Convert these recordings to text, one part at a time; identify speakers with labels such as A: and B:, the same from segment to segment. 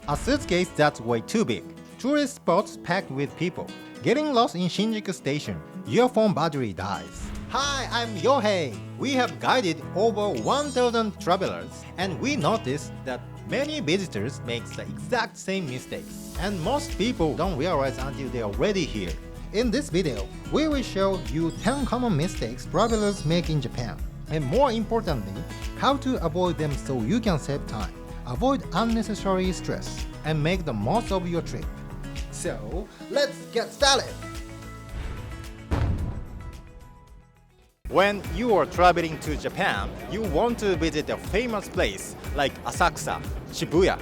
A: A suitcase that's way too big. Tourist spots packed with people. Getting lost in Shinjuku Station. Your phone battery dies. Hi, I'm Yohei. We have guided over 1,000 travelers, and we noticed that many visitors make the exact same mistakes. And most people don't realize until they are already here. In this video, we will show you 10 common mistakes travelers make in Japan. And more importantly, how to avoid them so you can save time, avoid unnecessary stress, and make the most of your trip. So, let's get started! When you are traveling to Japan, you want to visit a famous place like Asakusa, Shibuya,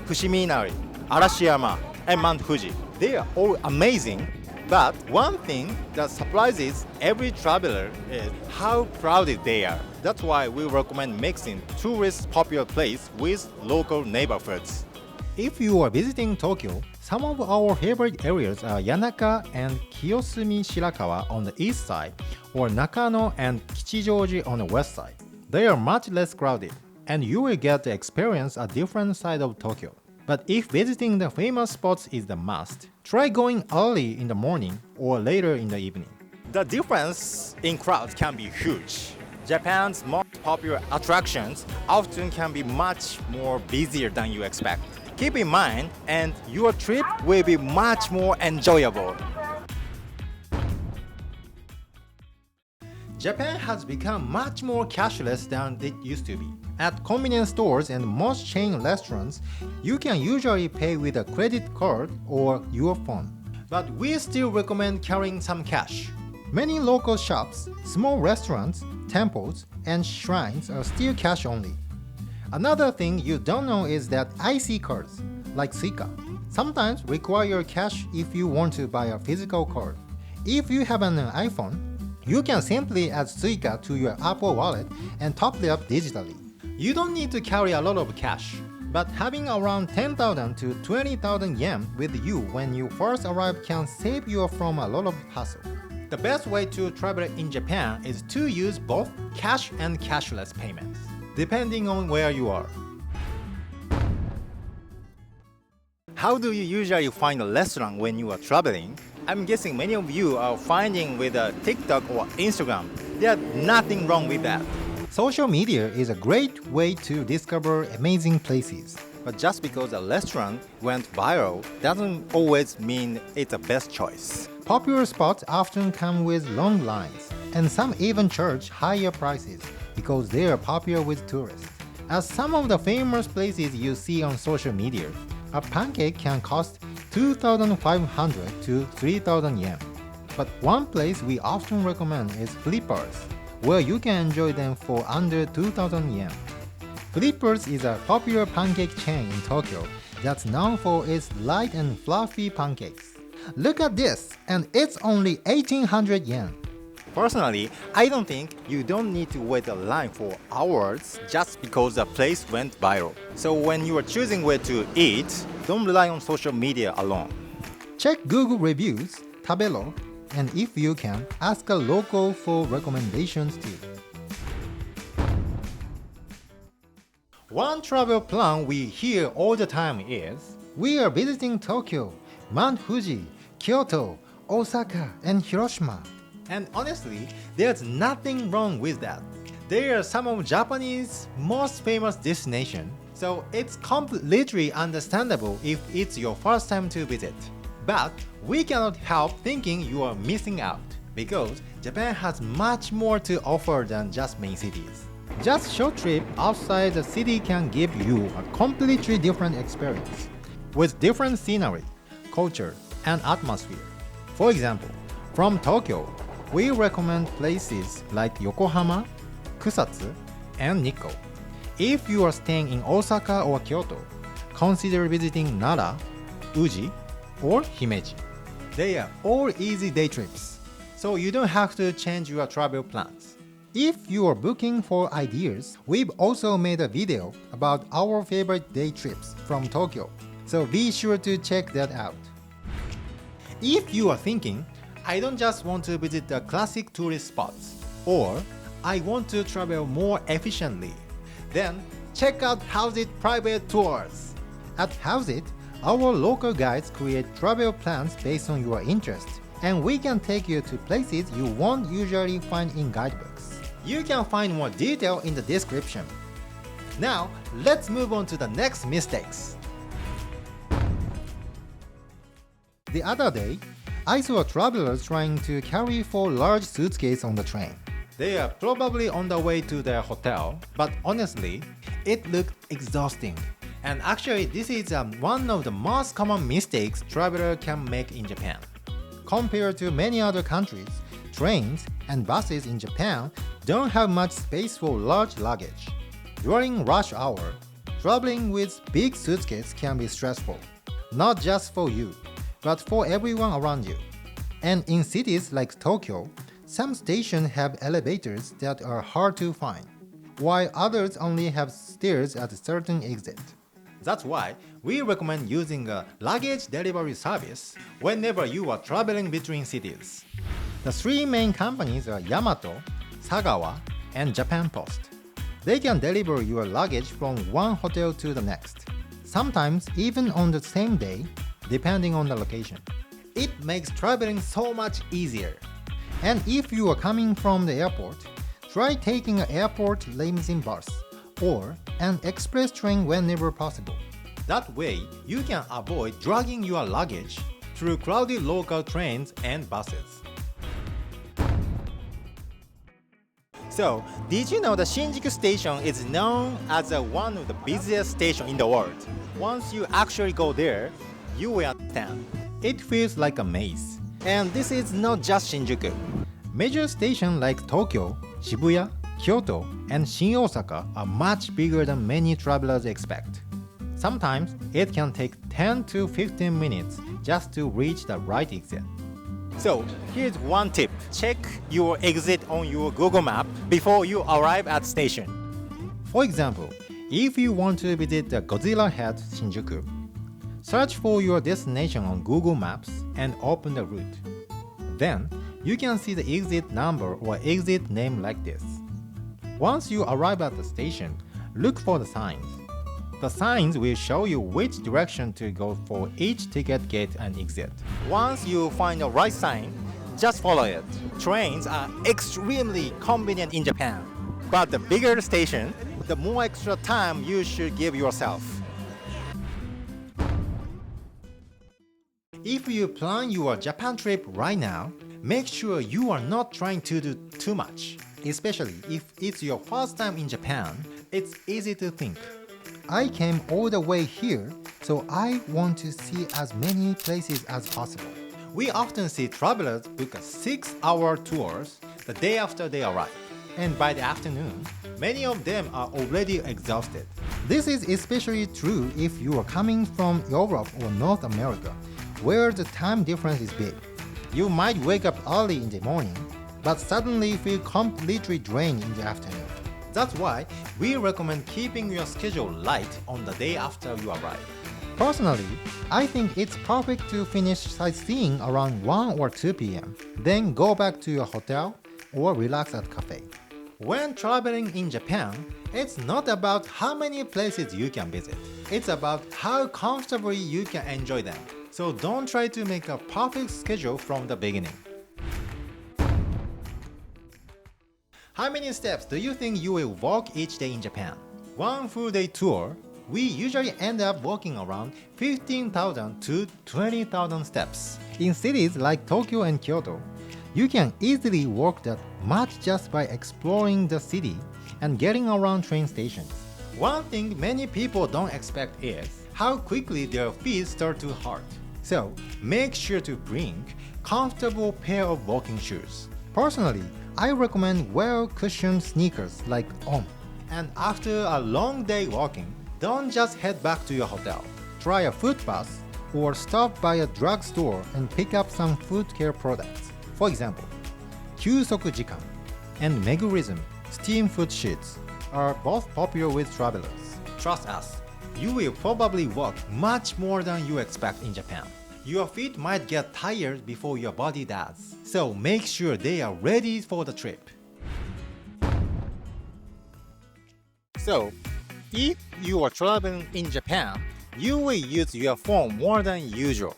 A: Fushiminari, Arashiyama, and Mount Fuji. They are all amazing, but one thing that surprises every traveler is how crowded they are. That's why we recommend mixing tourist popular place with local neighborhoods. If you are visiting Tokyo, some of our favorite areas are Yanaka and Kiyosumi Shirakawa on the east side, or Nakano and Kichijoji on the west side. They are much less crowded, and you will get to experience a different side of Tokyo. But if visiting the famous spots is the must, try going early in the morning or later in the evening. The difference in crowds can be huge. Japan's most popular attractions often can be much more busier than you expect. Keep in mind, and your trip will be much more enjoyable. Japan has become much more cashless than it used to be. At convenience stores and most chain restaurants, you can usually pay with a credit card or your phone. But we still recommend carrying some cash. Many local shops, small restaurants, temples, and shrines are still cash only. Another thing you don't know is that IC cards, like Suica, sometimes require cash if you want to buy a physical card. If you have an iPhone, you can simply add Suica to your Apple Wallet and top it up digitally. You don't need to carry a lot of cash, but having around 10,000 to 20,000 yen with you when you first arrive can save you from a lot of hassle. The best way to travel in Japan is to use both cash and cashless payments, depending on where you are. How do you usually find a restaurant when you are traveling? I'm guessing many of you are finding with a TikTok or Instagram. There's nothing wrong with that. Social media is a great way to discover amazing places. But just because a restaurant went viral doesn't always mean it's the best choice. Popular spots often come with long lines, and some even charge higher prices because they are popular with tourists. As some of the famous places you see on social media, a pancake can cost 2,500 to 3,000 yen. But one place we often recommend is Flippers, where you can enjoy them for under 2,000 yen. Flippers is a popular pancake chain in Tokyo that's known for its light and fluffy pancakes. Look at this, and it's only 1,800 yen. Personally, I don't think you don't need to wait a line for hours just because the place went viral. So when you are choosing where to eat, don't rely on social media alone. Check Google reviews, Tabelog, and if you can, ask a local for recommendations too. One travel plan we hear all the time is, we are visiting Tokyo, Mount Fuji, Kyoto, Osaka, and Hiroshima. And honestly, there's nothing wrong with that. They are some of Japanese most famous destinations, so it's completely understandable if it's your first time to visit. But we cannot help thinking you are missing out, because Japan has much more to offer than just main cities. Just short trip outside the city can give you a completely different experience, with different scenery, culture, and atmosphere. For example, from Tokyo, we recommend places like Yokohama, Kusatsu, and Nikko. If you are staying in Osaka or Kyoto, consider visiting Nara, Uji, or Himeji. They are all easy day trips, so you don't have to change your travel plans. If you are looking for ideas, we've also made a video about our favorite day trips from Tokyo, so be sure to check that out. If you are thinking, I don't just want to visit the classic tourist spots, or I want to travel more efficiently, then check out Howzit Private Tours. At Howzit, our local guides create travel plans based on your interests, and we can take you to places you won't usually find in guidebooks. You can find more detail in the description. Now, let's move on to the next mistakes. The other day, I saw travelers trying to carry 4 large suitcases on the train. They are probably on the way to their hotel, but honestly, it looked exhausting. And actually, this is one of the most common mistakes travelers can make in Japan. Compared to many other countries, trains and buses in Japan don't have much space for large luggage. During rush hour, traveling with big suitcases can be stressful, not just for you, but for everyone around you. And in cities like Tokyo, some stations have elevators that are hard to find, while others only have stairs at a certain exit. That's why we recommend using a luggage delivery service whenever you are traveling between cities. The 3 main companies are Yamato, Sagawa, and Japan Post. They can deliver your luggage from one hotel to the next, sometimes even on the same day, depending on the location. It makes traveling so much easier. And if you are coming from the airport, try taking an airport limousine bus or an express train whenever possible. That way, you can avoid dragging your luggage through crowded local trains and buses. So, did you know the Shinjuku station is known as one of the busiest stations in the world? Once you actually go there, you will understand. It feels like a maze. And this is not just Shinjuku. Major stations like Tokyo, Shibuya, Kyoto, and Shin Osaka are much bigger than many travelers expect. Sometimes it can take 10 to 15 minutes just to reach the right exit. So, here's one tip. Check your exit on your Google Map before you arrive at station. For example, if you want to visit the Godzilla Head Shinjuku, search for your destination on Google Maps and open the route. Then, you can see the exit number or exit name like this. Once you arrive at the station, look for the signs. The signs will show you which direction to go for each ticket gate and exit. Once you find the right sign, just follow it. Trains are extremely convenient in Japan, but the bigger the station, the more extra time you should give yourself. If you plan your Japan trip right now, make sure you are not trying to do too much. Especially if it's your first time in Japan, it's easy to think, I came all the way here, so I want to see as many places as possible. We often see travelers book a 6-hour tours the day after they arrive. And by the afternoon, many of them are already exhausted. This is especially true if you are coming from Europe or North America, where the time difference is big. You might wake up early in the morning, but suddenly feel completely drained in the afternoon. That's why we recommend keeping your schedule light on the day after you arrive. Personally, I think it's perfect to finish sightseeing around 1 or 2 p.m., then go back to your hotel or relax at a cafe. When traveling in Japan, it's not about how many places you can visit. It's about how comfortably you can enjoy them. So don't try to make a perfect schedule from the beginning. How many steps do you think you will walk each day in Japan? One full day tour, we usually end up walking around 15,000 to 20,000 steps. In cities like Tokyo and Kyoto, you can easily walk that much just by exploring the city and getting around train stations. One thing many people don't expect is how quickly their feet start to hurt. So make sure to bring comfortable pair of walking shoes. Personally, I recommend well-cushioned sneakers like OM. And after a long day walking, don't just head back to your hotel. Try a foot bath or stop by a drugstore and pick up some foot care products. For example, Kyusoku Jikan and Megurism steam foot sheets are both popular with travelers. Trust us, you will probably walk much more than you expect in Japan. Your feet might get tired before your body does, so make sure they are ready for the trip. So, if you are traveling in Japan, you will use your phone more than usual.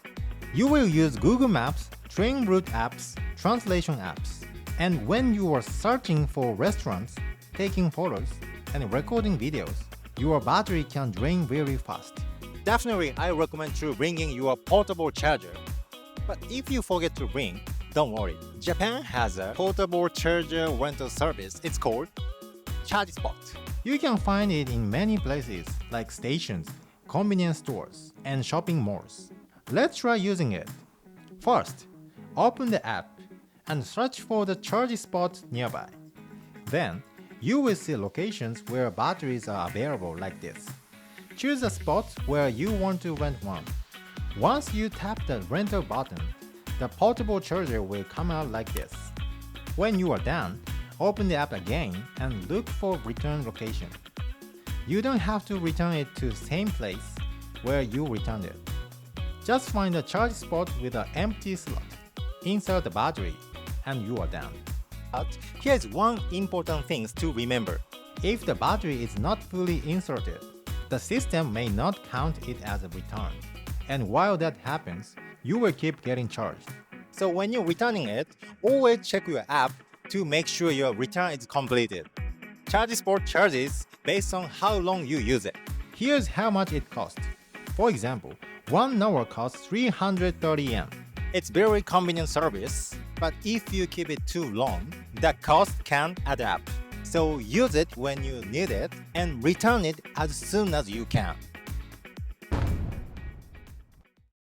A: You will use Google Maps, train route apps, translation apps. And when you are searching for restaurants, taking photos, and recording videos, your battery can drain very fast. Definitely, I recommend to bringing your portable charger. But if you forget to bring, don't worry. Japan has a portable charger rental service. It's called Charge Spot. You can find it in many places like stations, convenience stores, and shopping malls. Let's try using it. First, open the app and search for the charge spot nearby. Then, you will see locations where batteries are available like this. Choose a spot where you want to rent one. Once you tap the rental button, the portable charger will come out like this. When you are done, open the app again and look for return location. You don't have to return it to the same place where you returned it. Just find a charge spot with an empty slot. Insert the battery and you are done. But here's one important thing to remember. If the battery is not fully inserted, the system may not count it as a return. And while that happens, you will keep getting charged. So when you're returning it, always check your app to make sure your return is completed. Charge Spot charges based on how long you use it. Here's how much it costs. For example, 1 hour costs 330 yen. It's very convenient service, but if you keep it too long, the cost can add up. So use it when you need it and return it as soon as you can.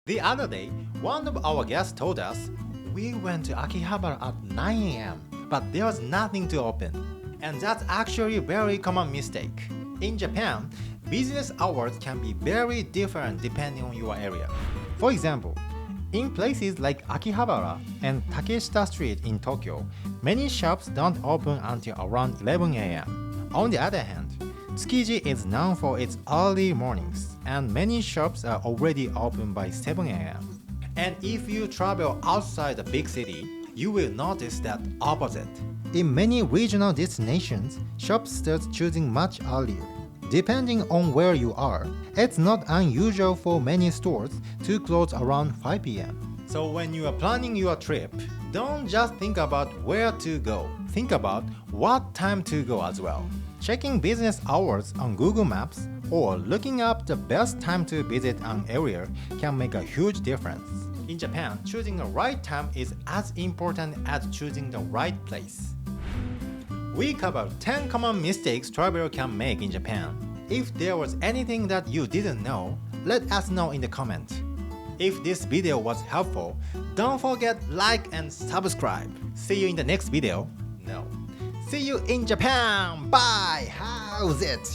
A: The other day, one of our guests told us we went to Akihabara at 9 a.m. but there was nothing to open. And that's actually a very common mistake. In Japan, business hours can be very different depending on your area. For example, in places like Akihabara and Takeshita Street in Tokyo, many shops don't open until around 11 a.m. On the other hand, Tsukiji is known for its early mornings, and many shops are already open by 7 a.m. And if you travel outside the big city, you will notice that opposite. In many regional destinations, shops start choosing much earlier. Depending on where you are, it's not unusual for many stores to close around 5 p.m. So when you are planning your trip, don't just think about where to go. Think about what time to go as well. Checking business hours on Google Maps or looking up the best time to visit an area can make a huge difference. In Japan, choosing the right time is as important as choosing the right place. We covered 10 common mistakes travelers can make in Japan. If there was anything that you didn't know, let us know in the comments. If this video was helpful, don't forget like and subscribe. See you in the next video. No. See you in Japan. Bye. How's it?